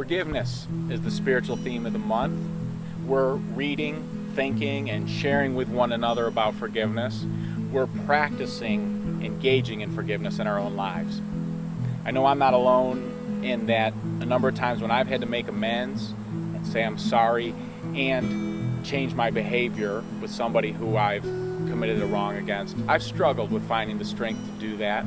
Forgiveness is the spiritual theme of the month. We're reading, thinking, and sharing with one another about forgiveness. We're practicing engaging in forgiveness in our own lives. I know I'm not alone in that a number of times when I've had to make amends and say I'm sorry and change my behavior with somebody who I've committed a wrong against, I've struggled with finding the strength to do that.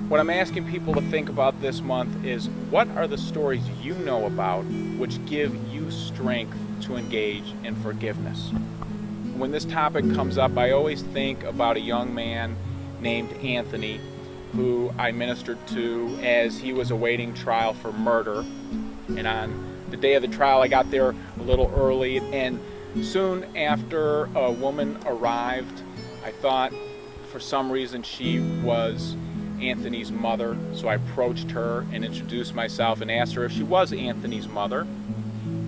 What I'm asking people to think about this month is, what are the stories you know about which give you strength to engage in forgiveness? When this topic comes up, I always think about a young man named Anthony who I ministered to as he was awaiting trial for murder. And on the day of the trial, I got there a little early, and soon after a woman arrived, I thought for some reason she was Anthony's mother, so I approached her and introduced myself and asked her if she was Anthony's mother.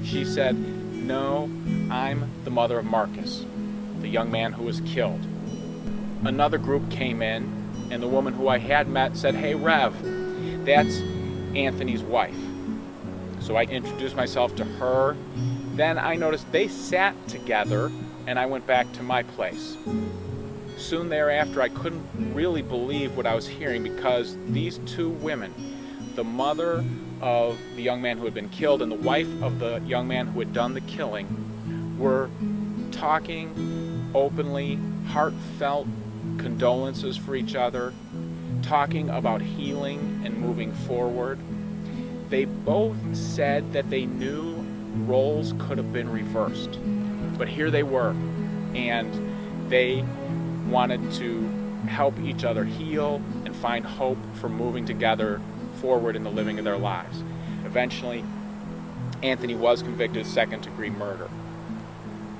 She said, "No, I'm the mother of Marcus, the young man who was killed." Another group came in, and the woman who I had met said, "Hey, Rev, that's Anthony's wife." So I introduced myself to her. Then I noticed they sat together, and I went back to my place. Soon thereafter, I couldn't really believe what I was hearing, because these two women, the mother of the young man who had been killed and the wife of the young man who had done the killing, were talking openly, heartfelt condolences for each other, talking about healing and moving forward. They both said that they knew roles could have been reversed, but here they were, and they wanted to help each other heal and find hope for moving together forward in the living of their lives. Eventually, Anthony was convicted of second-degree murder.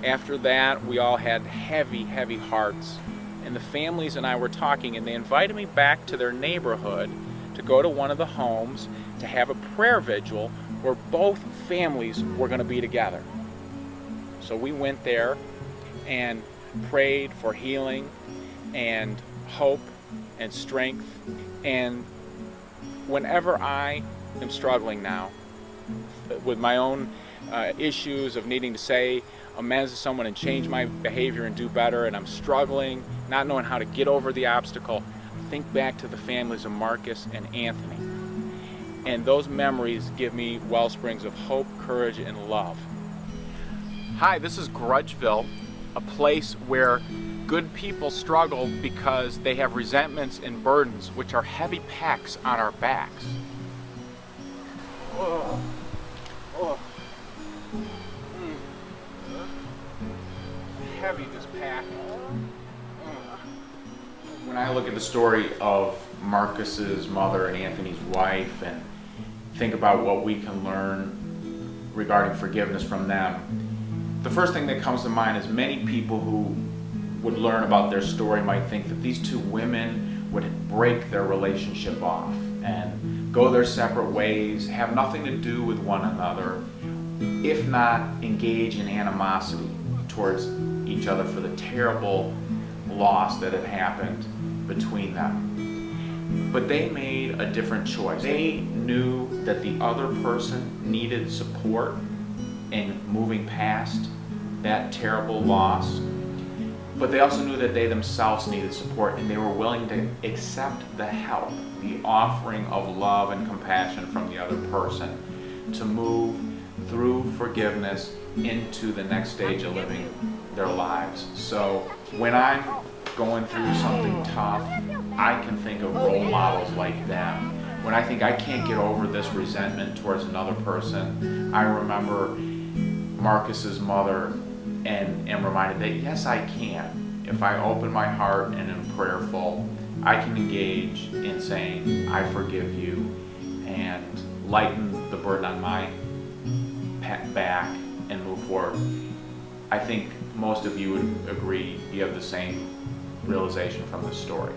After that, we all had heavy, heavy hearts, and the families and I were talking, and they invited me back to their neighborhood to go to one of the homes to have a prayer vigil where both families were going to be together. So we went there and prayed for healing and hope and strength. And whenever I am struggling now with my own issues of needing to say amends to someone and change my behavior and do better, and I'm struggling, not knowing how to get over the obstacle, think back to the families of Marcus and Anthony. And those memories give me well springs of hope, courage, and love. Hi, this is Grudgeville, a place where good people struggle because they have resentments and burdens, which are heavy packs on our backs. Oh. Oh. Heavy, this pack. When I look at the story of Marcus's mother and Anthony's wife and think about what we can learn regarding forgiveness from them, the first thing that comes to mind is many people who would learn about their story might think that these two women would break their relationship off and go their separate ways, have nothing to do with one another, if not engage in animosity towards each other for the terrible loss that had happened between them. But they made a different choice. They knew that the other person needed support in moving past that terrible loss, but they also knew that they themselves needed support, and they were willing to accept the help, the offering of love and compassion from the other person to move through forgiveness into the next stage of living their lives. So when I'm going through something tough, I can think of role models like them. When I think I can't get over this resentment towards another person, I remember Marcus's mother and am reminded that yes, I can. If I open my heart and am prayerful, I can engage in saying, I forgive you, and lighten the burden on my back and move forward. I think most of you would agree you have the same realization from this story.